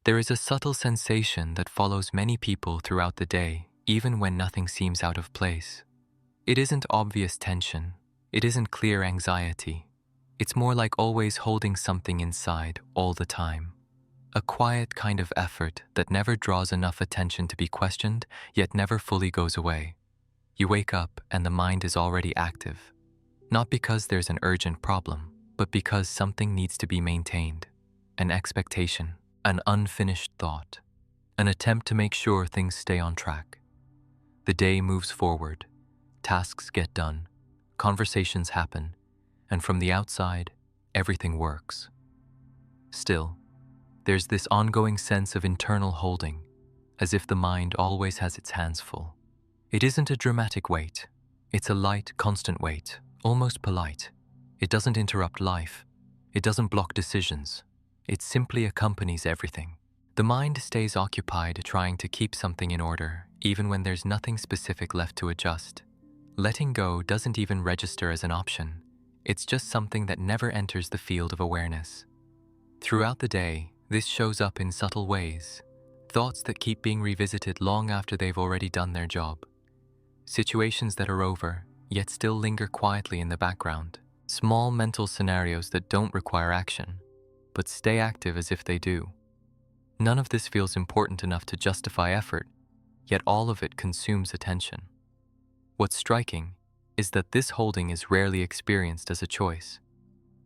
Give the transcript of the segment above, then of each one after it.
There is a subtle sensation that follows many people throughout the day, even when nothing seems out of place. It isn't obvious tension. It isn't clear anxiety. It's more like always holding something inside all the time. A quiet kind of effort that never draws enough attention to be questioned, yet never fully goes away. You wake up and the mind is already active. Not because there's an urgent problem, but because something needs to be maintained. An expectation, an unfinished thought, an attempt to make sure things stay on track. The day moves forward, tasks get done, conversations happen, and from the outside, everything works. Still, there's this ongoing sense of internal holding, as if the mind always has its hands full. It isn't a dramatic weight. It's a light, constant weight, almost polite. It doesn't interrupt life. It doesn't block decisions. It simply accompanies everything. The mind stays occupied trying to keep something in order, even when there's nothing specific left to adjust. Letting go doesn't even register as an option. It's just something that never enters the field of awareness. Throughout the day, this shows up in subtle ways. Thoughts that keep being revisited long after they've already done their job. Situations that are over, yet still linger quietly in the background. Small mental scenarios that don't require action, but stay active as if they do. None of this feels important enough to justify effort, yet all of it consumes attention. What's striking is that this holding is rarely experienced as a choice.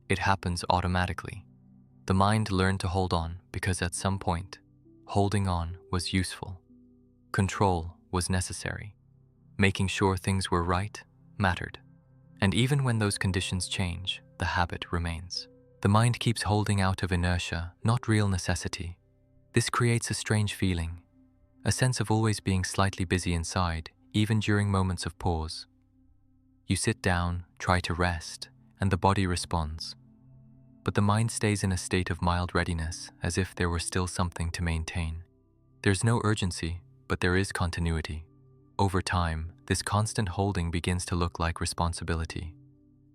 It happens automatically. The mind learned to hold on because at some point, holding on was useful. Control was necessary. Making sure things were right mattered. And even when those conditions change, the habit remains. The mind keeps holding out of inertia, not real necessity. This creates a strange feeling, a sense of always being slightly busy inside, even during moments of pause. You sit down, try to rest, and the body responds. But the mind stays in a state of mild readiness, as if there were still something to maintain. There's no urgency, but there is continuity. Over time, this constant holding begins to look like responsibility.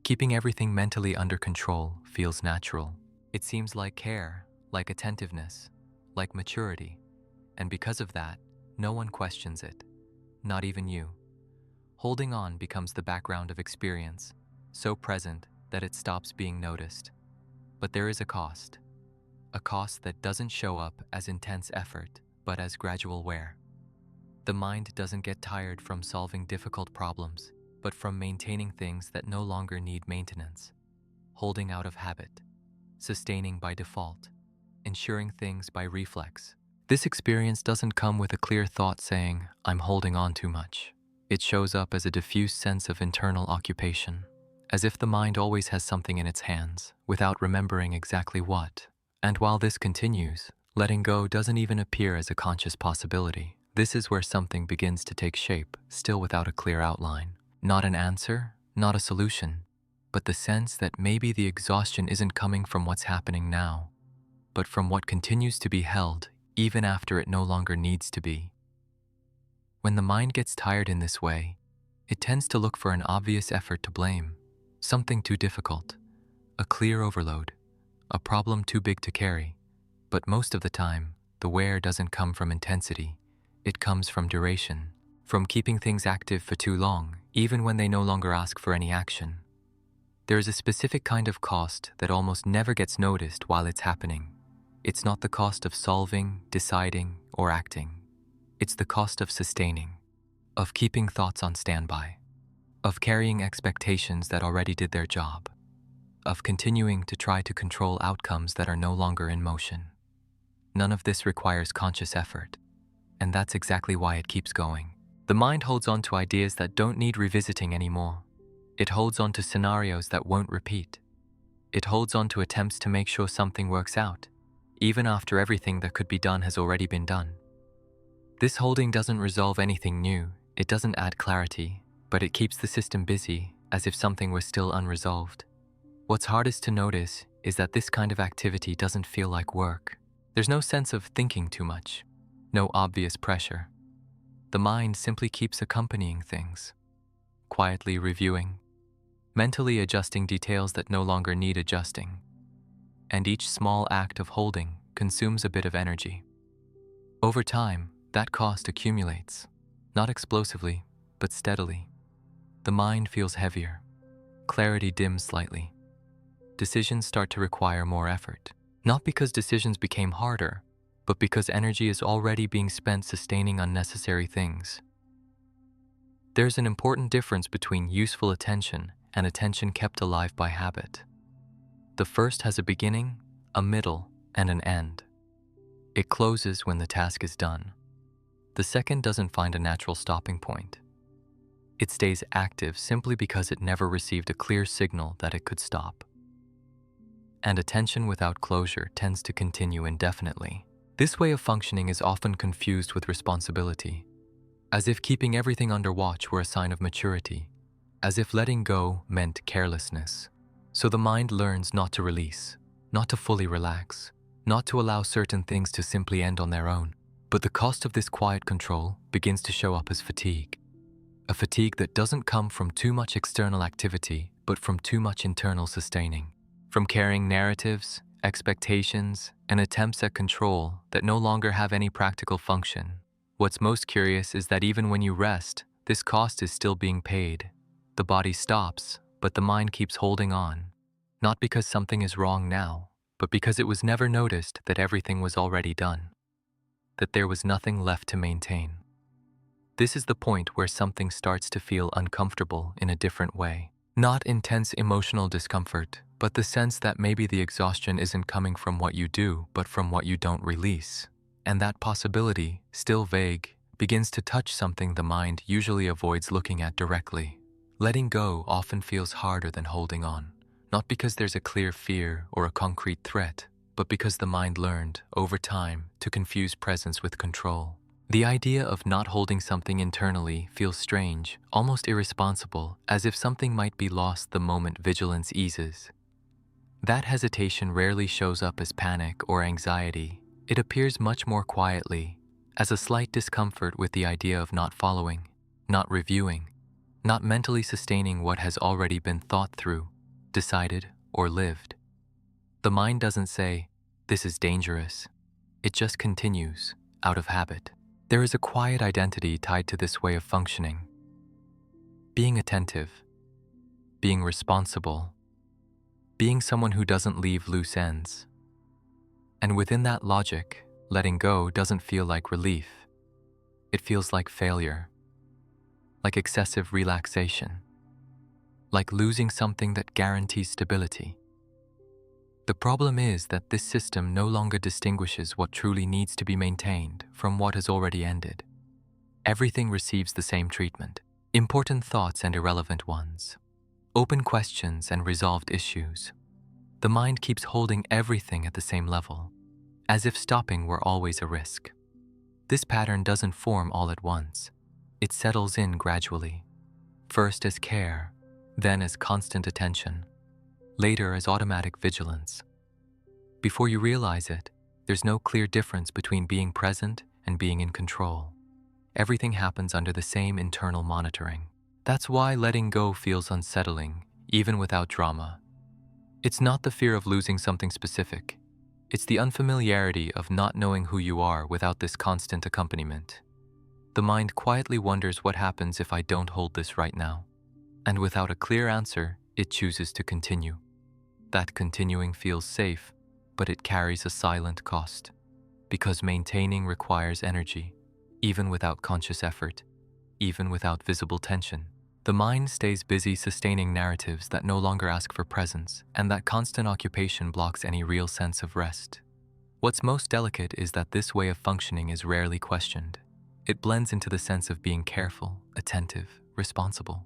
Keeping everything mentally under control feels natural. It seems like care, like attentiveness, like maturity. And because of that, no one questions it, not even you. Holding on becomes the background of experience, so present that it stops being noticed. But there is a cost that doesn't show up as intense effort, but as gradual wear. The mind doesn't get tired from solving difficult problems, but from maintaining things that no longer need maintenance, holding out of habit, sustaining by default, ensuring things by reflex. This experience doesn't come with a clear thought saying, "I'm holding on too much." It shows up as a diffuse sense of internal occupation, as if the mind always has something in its hands, without remembering exactly what. And while this continues, letting go doesn't even appear as a conscious possibility. This is where something begins to take shape, still without a clear outline. Not an answer, not a solution, but the sense that maybe the exhaustion isn't coming from what's happening now, but from what continues to be held even after it no longer needs to be. When the mind gets tired in this way, it tends to look for an obvious effort to blame, something too difficult, a clear overload, a problem too big to carry. But most of the time, the wear doesn't come from intensity. It comes from duration, from keeping things active for too long, even when they no longer ask for any action. There is a specific kind of cost that almost never gets noticed while it's happening. It's not the cost of solving, deciding, or acting. It's the cost of sustaining, of keeping thoughts on standby, of carrying expectations that already did their job, of continuing to try to control outcomes that are no longer in motion. None of this requires conscious effort, and that's exactly why it keeps going. The mind holds on to ideas that don't need revisiting anymore. It holds on to scenarios that won't repeat. It holds on to attempts to make sure something works out, even after everything that could be done has already been done. This holding doesn't resolve anything new. It doesn't add clarity, but it keeps the system busy, as if something was still unresolved. What's hardest to notice is that this kind of activity doesn't feel like work. There's no sense of thinking too much, no obvious pressure. The mind simply keeps accompanying things, quietly reviewing, mentally adjusting details that no longer need adjusting. And each small act of holding consumes a bit of energy. Over time, that cost accumulates, not explosively, but steadily. The mind feels heavier. Clarity dims slightly. Decisions start to require more effort, not because decisions became harder, but because energy is already being spent sustaining unnecessary things. There's an important difference between useful attention and attention kept alive by habit. The first has a beginning, a middle, and an end. It closes when the task is done. The second doesn't find a natural stopping point. It stays active simply because it never received a clear signal that it could stop. And attention without closure tends to continue indefinitely. This way of functioning is often confused with responsibility, as if keeping everything under watch were a sign of maturity, as if letting go meant carelessness. So the mind learns not to release, not to fully relax, not to allow certain things to simply end on their own. But the cost of this quiet control begins to show up as fatigue. A fatigue that doesn't come from too much external activity, but from too much internal sustaining. From carrying narratives, expectations, and attempts at control that no longer have any practical function. What's most curious is that even when you rest, this cost is still being paid. The body stops, but the mind keeps holding on. Not because something is wrong now, but because it was never noticed that everything was already done. That there was nothing left to maintain. This is the point where something starts to feel uncomfortable in a different way. Not intense emotional discomfort, but the sense that maybe the exhaustion isn't coming from what you do, but from what you don't release. And that possibility, still vague, begins to touch something the mind usually avoids looking at directly. Letting go often feels harder than holding on, not because there's a clear fear or a concrete threat, but because the mind learned, over time, to confuse presence with control. The idea of not holding something internally feels strange, almost irresponsible, as if something might be lost the moment vigilance eases. That hesitation rarely shows up as panic or anxiety. It appears much more quietly, as a slight discomfort with the idea of not following, not reviewing, not mentally sustaining what has already been thought through, decided, or lived. The mind doesn't say, "This is dangerous." It just continues, out of habit. There is a quiet identity tied to this way of functioning. Being attentive, being responsible, being someone who doesn't leave loose ends. And within that logic, letting go doesn't feel like relief. It feels like failure, like excessive relaxation, like losing something that guarantees stability. The problem is that this system no longer distinguishes what truly needs to be maintained from what has already ended. Everything receives the same treatment, important thoughts and irrelevant ones, open questions and resolved issues. The mind keeps holding everything at the same level, as if stopping were always a risk. This pattern doesn't form all at once. It settles in gradually, first as care, then as constant attention, later as automatic vigilance. Before you realize it, there's no clear difference between being present and being in control. Everything happens under the same internal monitoring. That's why letting go feels unsettling, even without drama. It's not the fear of losing something specific. It's the unfamiliarity of not knowing who you are without this constant accompaniment. The mind quietly wonders what happens if I don't hold this right now. And without a clear answer, it chooses to continue. That continuing feels safe, but it carries a silent cost, because maintaining requires energy, even without conscious effort, even without visible tension. The mind stays busy sustaining narratives that no longer ask for presence, and that constant occupation blocks any real sense of rest. What's most delicate is that this way of functioning is rarely questioned. It blends into the sense of being careful, attentive, responsible.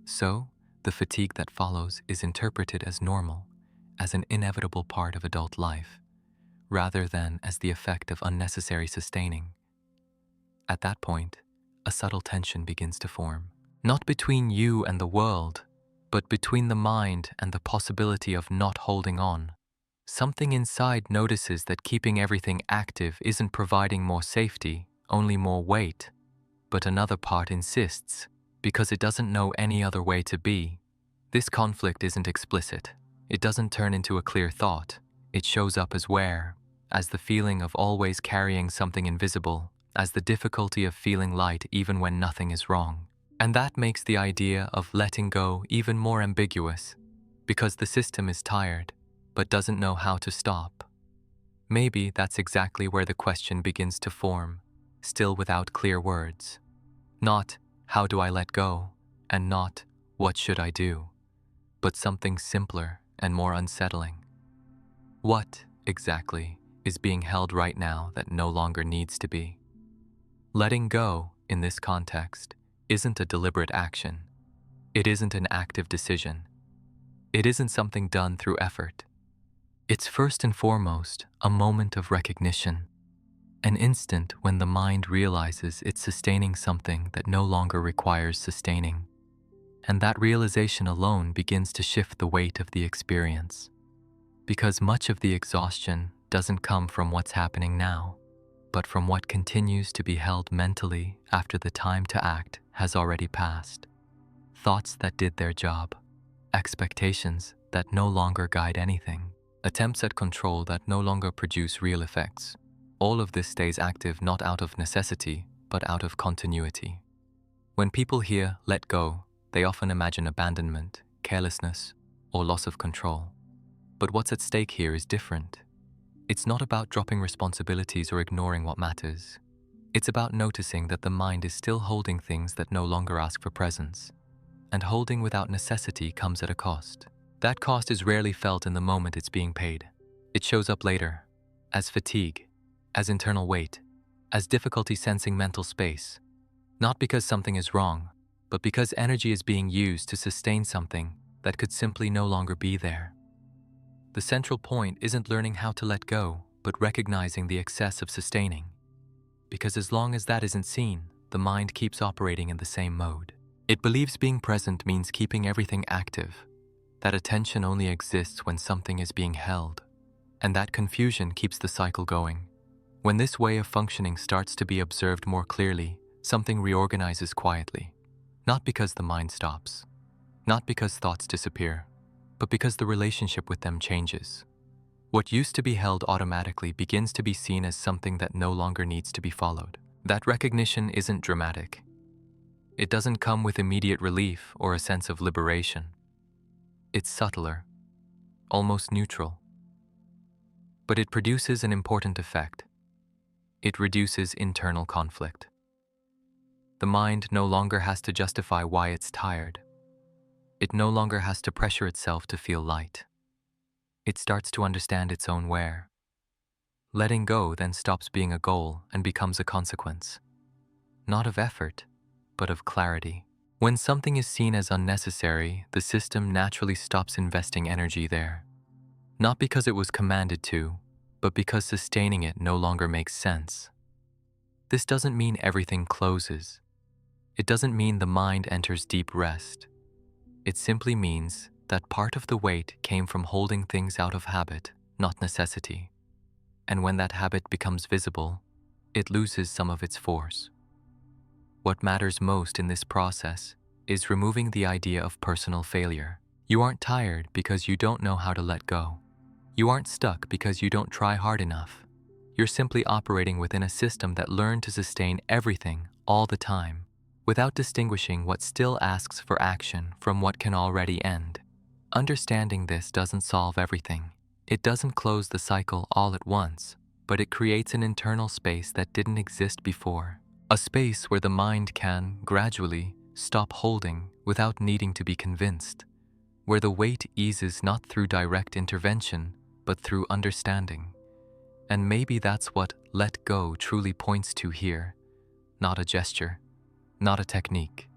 So, the fatigue that follows is interpreted as normal, as an inevitable part of adult life, rather than as the effect of unnecessary sustaining. At that point, a subtle tension begins to form, not between you and the world, but between the mind and the possibility of not holding on. Something inside notices that keeping everything active isn't providing more safety, only more weight, but another part insists, because it doesn't know any other way to be. This conflict isn't explicit. It doesn't turn into a clear thought. It shows up as wear, as the feeling of always carrying something invisible, as the difficulty of feeling light even when nothing is wrong. And that makes the idea of letting go even more ambiguous, because the system is tired, but doesn't know how to stop. Maybe that's exactly where the question begins to form, still without clear words. Not, how do I let go? And not, what should I do? But something simpler and more unsettling. What, exactly, is being held right now that no longer needs to be? Letting go, in this context, isn't a deliberate action. It isn't an active decision. It isn't something done through effort. It's first and foremost a moment of recognition, an instant when the mind realizes it's sustaining something that no longer requires sustaining. And that realization alone begins to shift the weight of the experience. Because much of the exhaustion doesn't come from what's happening now, but from what continues to be held mentally after the time to act has already passed. Thoughts that did their job, expectations that no longer guide anything, attempts at control that no longer produce real effects. All of this stays active not out of necessity, but out of continuity. When people hear "let go," they often imagine abandonment, carelessness, or loss of control. But what's at stake here is different. It's not about dropping responsibilities or ignoring what matters. It's about noticing that the mind is still holding things that no longer ask for presence. And holding without necessity comes at a cost. That cost is rarely felt in the moment it's being paid. It shows up later, as fatigue, as internal weight, as difficulty sensing mental space. Not because something is wrong, but because energy is being used to sustain something that could simply no longer be there. The central point isn't learning how to let go, but recognizing the excess of sustaining. Because as long as that isn't seen, the mind keeps operating in the same mode. It believes being present means keeping everything active, that attention only exists when something is being held, and that confusion keeps the cycle going. When this way of functioning starts to be observed more clearly, something reorganizes quietly. Not because the mind stops, not because thoughts disappear, but because the relationship with them changes. What used to be held automatically begins to be seen as something that no longer needs to be followed. That recognition isn't dramatic. It doesn't come with immediate relief or a sense of liberation. It's subtler, almost neutral. But it produces an important effect. It reduces internal conflict. The mind no longer has to justify why it's tired. It no longer has to pressure itself to feel light. It starts to understand its own where. Letting go then stops being a goal and becomes a consequence. Not of effort, but of clarity. When something is seen as unnecessary, the system naturally stops investing energy there. Not because it was commanded to, but because sustaining it no longer makes sense. This doesn't mean everything closes. It doesn't mean the mind enters deep rest. It simply means that part of the weight came from holding things out of habit, not necessity. And when that habit becomes visible, it loses some of its force. What matters most in this process is removing the idea of personal failure. You aren't tired because you don't know how to let go. You aren't stuck because you don't try hard enough. You're simply operating within a system that learned to sustain everything all the time, without distinguishing what still asks for action from what can already end. Understanding this doesn't solve everything. It doesn't close the cycle all at once, but it creates an internal space that didn't exist before. A space where the mind can, gradually, stop holding without needing to be convinced. Where the weight eases not through direct intervention, but through understanding. And maybe that's what let go truly points to here. Not a gesture, not a technique,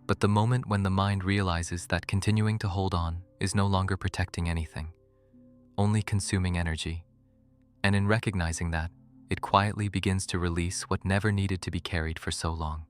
but the moment when the mind realizes that continuing to hold on is no longer protecting anything, only consuming energy. And in recognizing that, it quietly begins to release what never needed to be carried for so long.